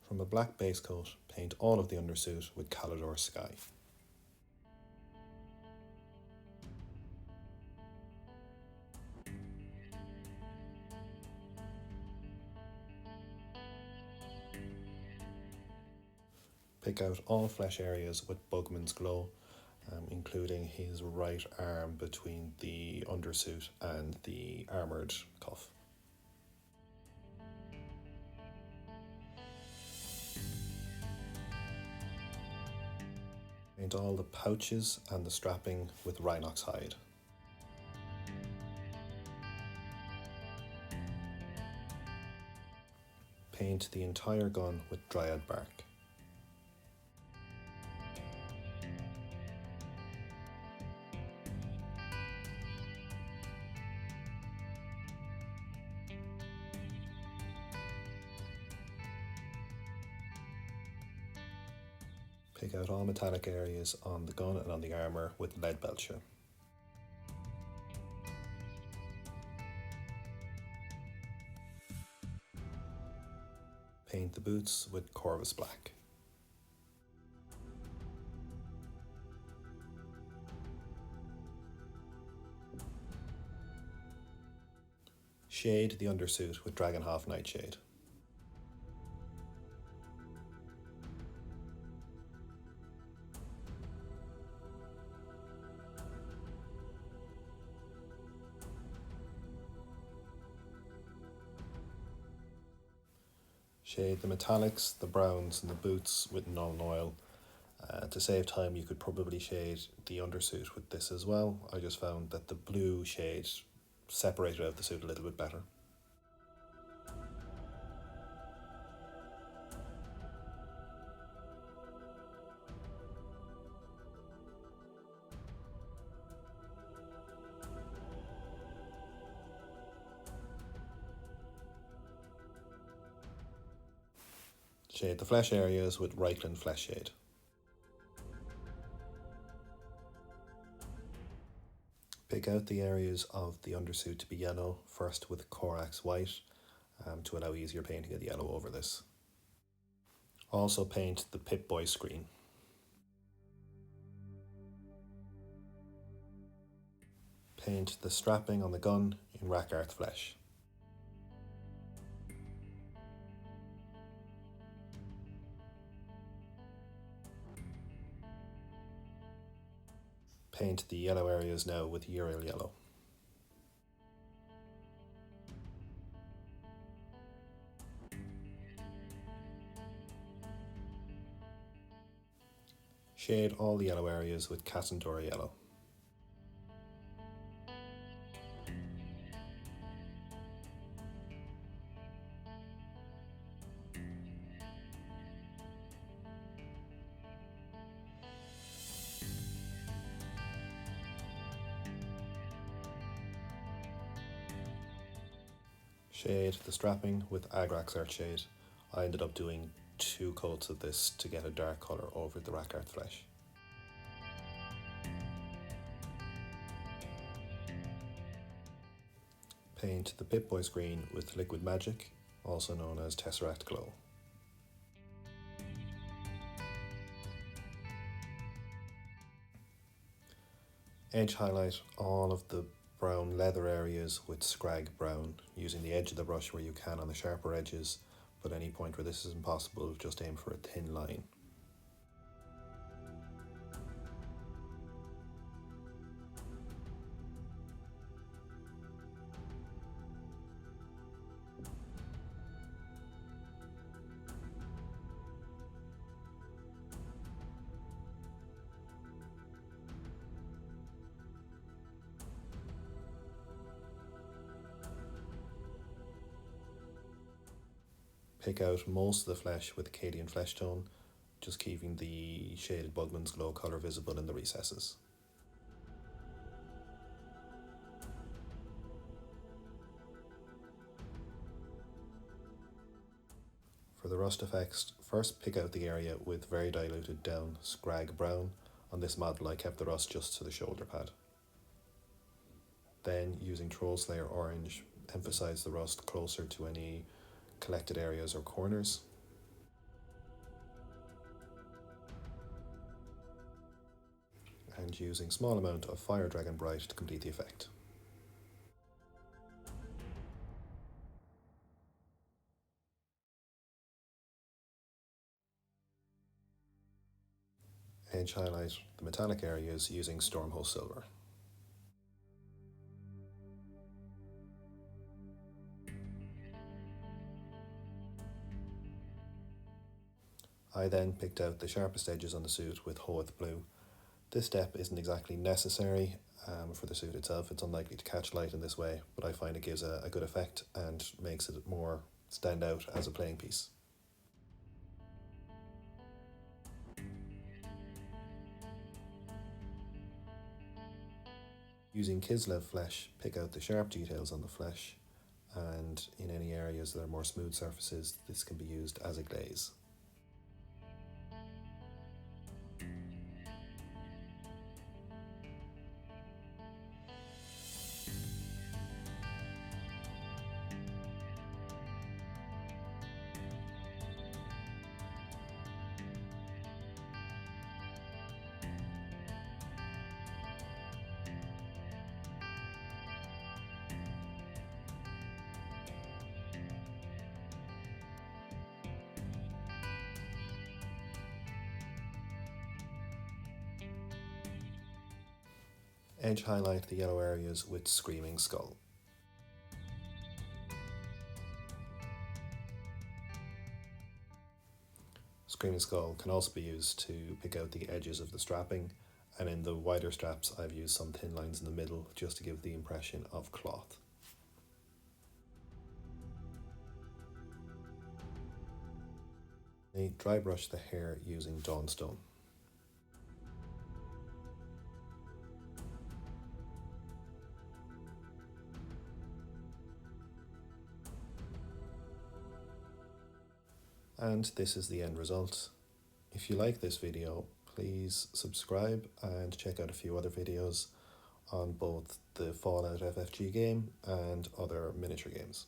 From a black base coat, paint all of the undersuit with Caledor Sky. Pick out all flesh areas with Bugmans Glow, including his right arm between the undersuit and the armoured cuff. Paint all the pouches and the strapping with rhinox hide. Paint the entire gun with Dryad bark. Pick out all metallic areas on the gun and on the armour with leadbelcher. Paint the boots with Corvus black. Shade the undersuit with Drakenhof nightshade. Shade the metallics, the browns and the boots with Nuln oil. To save time, you could probably shade the undersuit with this as well. I just found that the blue shade separated out the suit a little bit better. Shade the flesh areas with reikland fleshshade. Pick out the areas of the undersuit to be yellow, first with corax white, to allow easier painting of the yellow over this. Also paint the Pip-Boy screen. Paint the strapping on the gun in rakarth flesh. Paint the yellow areas now with yriel yellow. Shade all the yellow areas with Cassendora Yellow. Shade the strapping with agrax earthshade. I ended up doing 2 coats of this to get a dark colour over the rakarth flesh. Paint the Pip-Boy screen with liquid magic, also known as tesseract glow. Edge highlight all of the brown leather areas with skrag brown, using the edge of the brush where you can on the sharper edges, but any point where this is impossible, just aim for a thin line. Pick out most of the flesh with Acadian flesh tone, just keeping the shaded Bugmans Glow colour visible in the recesses. For the rust effects, first pick out the area with very diluted down skrag brown. On this model I kept the rust just to the shoulder pad. Then, using Troll Slayer Orange, emphasise the rust closer to any collected areas or corners. and using small amount of Fire Dragon Bright to complete the effect. Edge highlight the metallic areas using Stormhost Silver. I then picked out the sharpest edges on the suit with Hoeth Blue. This step isn't exactly necessary for the suit itself. It's unlikely to catch light in this way, but I find it gives a good effect and makes it more stand out as a playing piece. Using Kieslev flesh, pick out the sharp details on the flesh, and in any areas that are more smooth surfaces, this can be used as a glaze. Edge highlight the yellow areas with Screaming Skull. Screaming Skull can also be used to pick out the edges of the strapping, and in the wider straps I've used some thin lines in the middle just to give the impression of cloth. I dry brush the hair using Dawnstone. And this is the end result. If you like this video, please subscribe and check out a few other videos on both the Fallout FFG game and other miniature games.